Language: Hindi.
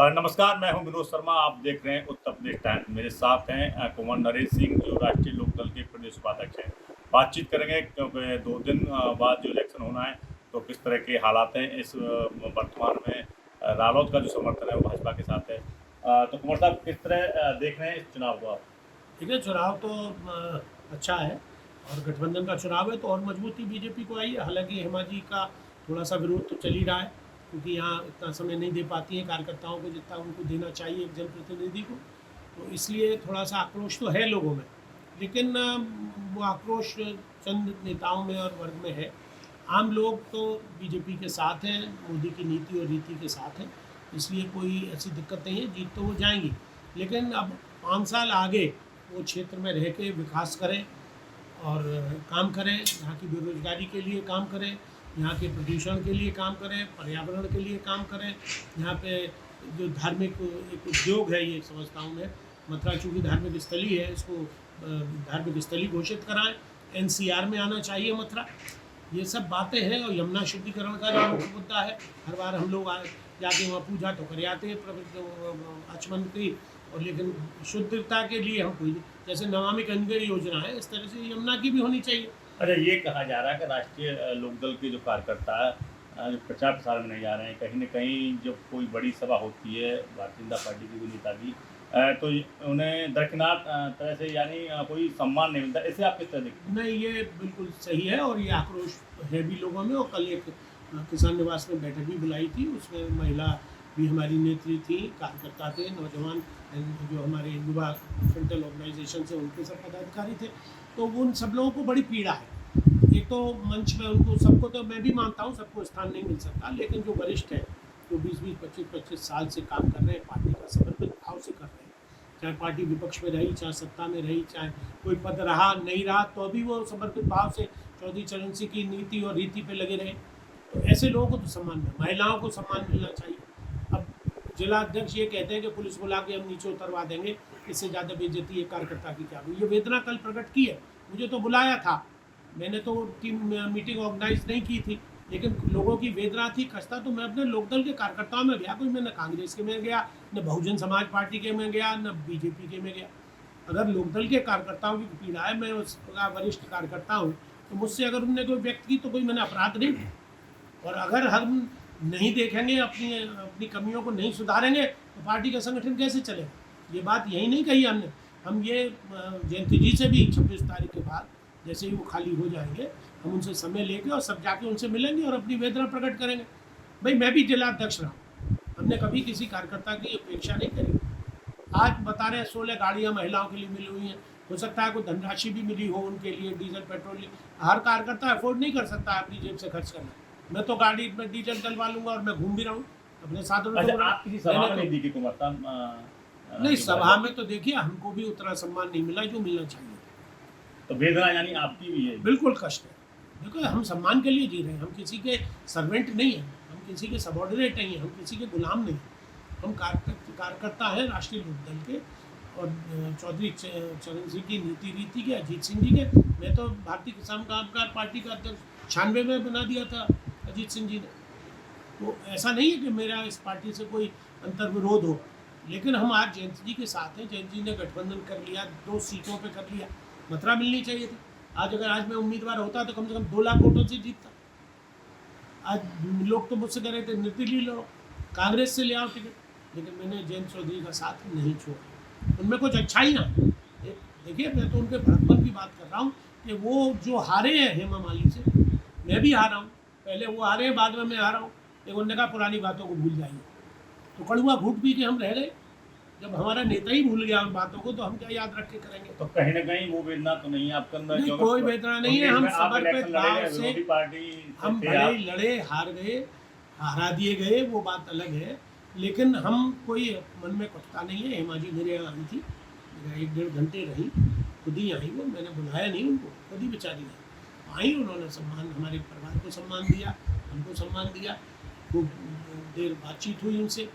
नमस्कार, मैं हूं विनोद शर्मा। आप देख रहे हैं उत्तर प्रदेश टाइम्स। मेरे साथ हैं कुंवर नरेश सिंह, जो राष्ट्रीय लोकदल के प्रदेश उपाध्यक्ष हैं। बातचीत करेंगे क्योंकि 2 दिन बाद जो इलेक्शन होना है, तो किस तरह के हालात हैं इस वर्तमान में। रालोद का जो समर्थन है वो भाजपा के साथ है। तो कुंवर साहब, किस तरह देख रहे हैं इस चुनाव को आप? ठीक है। चुनाव तो अच्छा है और गठबंधन का चुनाव है तो और मजबूती बीजेपी को आई है। हालांकि हेमा जी का थोड़ा सा विरोध तो चल ही रहा है, क्योंकि यहाँ इतना समय नहीं दे पाती हैं कार्यकर्ताओं को जितना उनको देना चाहिए एक जनप्रतिनिधि को। तो इसलिए थोड़ा सा आक्रोश तो है लोगों में, लेकिन वो आक्रोश चंद नेताओं में और वर्ग में है। आम लोग तो बीजेपी के साथ हैं, मोदी की नीति और रीति के साथ हैं, इसलिए कोई ऐसी दिक्कत नहीं है, जीत तो वो जाएंगी। लेकिन अब 5 साल आगे वो क्षेत्र में रह के विकास करें और काम करें, यहाँ की बेरोजगारी के लिए काम करें, यहाँ के प्रदूषण के लिए काम करें, पर्यावरण के लिए काम करें। यहाँ पे जो धार्मिक एक उद्योग है, ये समझता हूँ मैं, मथुरा चूँकि धार्मिक स्थली है, इसको धार्मिक स्थली घोषित कराएं। एनसीआर में आना चाहिए मथुरा। ये सब बातें हैं। और यमुना शुद्धिकरण का जो मुख्य मुद्दा है, हर बार हम लोग जाके वहाँ पूजा तो कर आते हैं आचमन की, और लेकिन शुद्धता के लिए हम कोई, जैसे नमामि गंगे योजना है, इस तरह से यमुना की भी होनी चाहिए। अच्छा, ये कहा जा रहा है कि राष्ट्रीय लोकदल के जो कार्यकर्ता जो प्रचार प्रसार में नहीं जा रहे हैं, कहीं न कहीं जब कोई बड़ी सभा होती है भारतीय जनता पार्टी की कोई नेता की, तो उन्हें दरकिनार तरह से, यानी कोई सम्मान नहीं मिलता। इसे आप किस तरह देखते हैं? नहीं, ये बिल्कुल सही है और ये आक्रोश है भी लोगों में। और कल एक किसान निवास में बैठक भी बुलाई थी, उसमें महिला भी हमारी नेत्री थी, कार्यकर्ता थे, नौजवान जो हमारे युवा फ्रंटल ऑर्गेनाइजेशन से, उनके सब पदाधिकारी थे। तो उन सब लोगों को बड़ी पीड़ा है। एक तो मंच में उनको सबको, तो मैं भी मानता हूँ सबको स्थान नहीं मिल सकता, लेकिन जो वरिष्ठ है, जो 20-20, 25-25 साल से काम कर रहे हैं, पार्टी का समर्पित भाव से कर रहे हैं, चाहे पार्टी विपक्ष में रही, चाहे सत्ता में रही, चाहे कोई पद रहा नहीं रहा, तो अभी वो समर्पित भाव से चौधरी चरण सिंह की नीति और रीति पे लगे रहे। तो ऐसे लोगों को तो सम्मान मिले, महिलाओं को सम्मान मिलना चाहिए। अब जिला अध्यक्ष ये कहते हैं कि पुलिस बुला के हम नीचे उतरवा देंगे, इससे ज़्यादा बेइज्जती है कार्यकर्ता की क्या हुई। ये वेदना कल प्रकट की है, मुझे तो बुलाया था, मैंने तो टीम मीटिंग ऑर्गेनाइज नहीं की थी, लेकिन लोगों की वेदना थी, खस्ता। तो मैं अपने लोकदल के कार्यकर्ताओं में गया, कोई मैं न कांग्रेस के में गया, न बहुजन समाज पार्टी के में गया, न बीजेपी के में गया। अगर लोकदल के कार्यकर्ताओं की पीड़ा है, मैं उसका वरिष्ठ कार्यकर्ता हूँ, तो मुझसे अगर उनने कोई व्यक्त की तो कोई मैंने अपराध नहीं किया। और अगर हम नहीं देखेंगे, अपनी अपनी कमियों को नहीं सुधारेंगे, तो पार्टी का संगठन कैसे चलेगा। ये बात यही नहीं कही हमने। हम ये जयंती जी से भी 26 तारीख के बाद, जैसे ही वो खाली हो जाएंगे, हम उनसे समय लेंगे और सब जाके उनसे मिलेंगे और अपनी वेदना प्रकट करेंगे। भाई, मैं भी जिला अध्यक्ष रहा, हमने कभी किसी कार्यकर्ता की अपेक्षा नहीं करी। आज बता रहे हैं 16 गाड़ियाँ महिलाओं के लिए मिली हुई हैं, हो सकता है कोई धनराशि भी मिली हो उनके लिए, डीजल पेट्रोल। हर कार्यकर्ता अफोर्ड नहीं कर सकता है अपनी जेब से खर्च करना। मैं तो गाड़ी में डीजल डलवा लूंगा और मैं घूम भी रहा हूँ अपने साधनों अच्छा, को। आप किसी सभा में नहीं दिखी कुंवर साहब? नहीं, के सभा बारे में में तो देखिए हमको भी उतना सम्मान नहीं मिला जो मिलना चाहिए। तो वेदना यानी आपकी भी है? बिल्कुल कष्ट है। देखो, हम सम्मान के लिए जी रहे हैं, हम किसी के सर्वेंट नहीं हैं, हम किसी के सबॉर्डिनेट नहीं हैं, हम किसी के गुलाम नहीं हैं। हम कार्यकर्ता हैं राष्ट्रीय लोकदल के और चौधरी चरण सिंह की नीति रीति के, अजीत सिंह जी के। मैं तो भारतीय किसान कामगार पार्टी का अध्यक्ष 96 में बना दिया था अजीत सिंह जी ने। तो ऐसा नहीं है कि मेरा इस पार्टी से कोई अंतर्विरोध हो, लेकिन हम आज जयंत जी के साथ हैं। जयंत जी ने गठबंधन कर लिया, 2 सीटों पे कर लिया, मथुरा मिलनी चाहिए थी। आज मैं उम्मीदवार होता तो कम से कम 2 लाख वोटों से जीतता। आज लोग तो मुझसे कह रहे थे निर्दलीय लो, कांग्रेस से ले आओ टिकट, लेकिन मैंने जयंत चौधरी का साथ नहीं छोड़ा। उनमें कुछ अच्छाइयाँ हैं। देखिए, मैं तो उनके भड़कपन की बात कर रहा हूँ कि वो जो हारे हैं हेमा मालिनी से, मैं भी हारा हूँ। पहले वो हारे हैं, बाद में मैं हारा हूँ, लेकिन उन्होंने कहा पुरानी बातों को भूल जाइए। तो कड़ुआ घूट पी के हम रह गए। जब हमारा नेता ही भूल गया उन बातों को, तो हम क्या याद रख के करेंगे। तो कहीं न कहीं वो वेदना तो नहीं है आपके अंदर? नहीं, कोई वेदना नहीं है। हम समर्पित भाव से, विरोधी पार्टी हम भले ही लड़े, हार गए, हरा दिए गए, वो बात अलग है, लेकिन हम कोई मन में कटता नहीं है। हेमा जी मेरे यहाँ आई थी, 1-1.5 घंटे रही, खुद ही आई वो, मैंने बुलाया नहीं उनको, खुद ही बेचारी आई। उन्होंने सम्मान, हमारे परिवार को सम्मान दिया, हमको सम्मान दिया, खूब देर बातचीत हुई उनसे।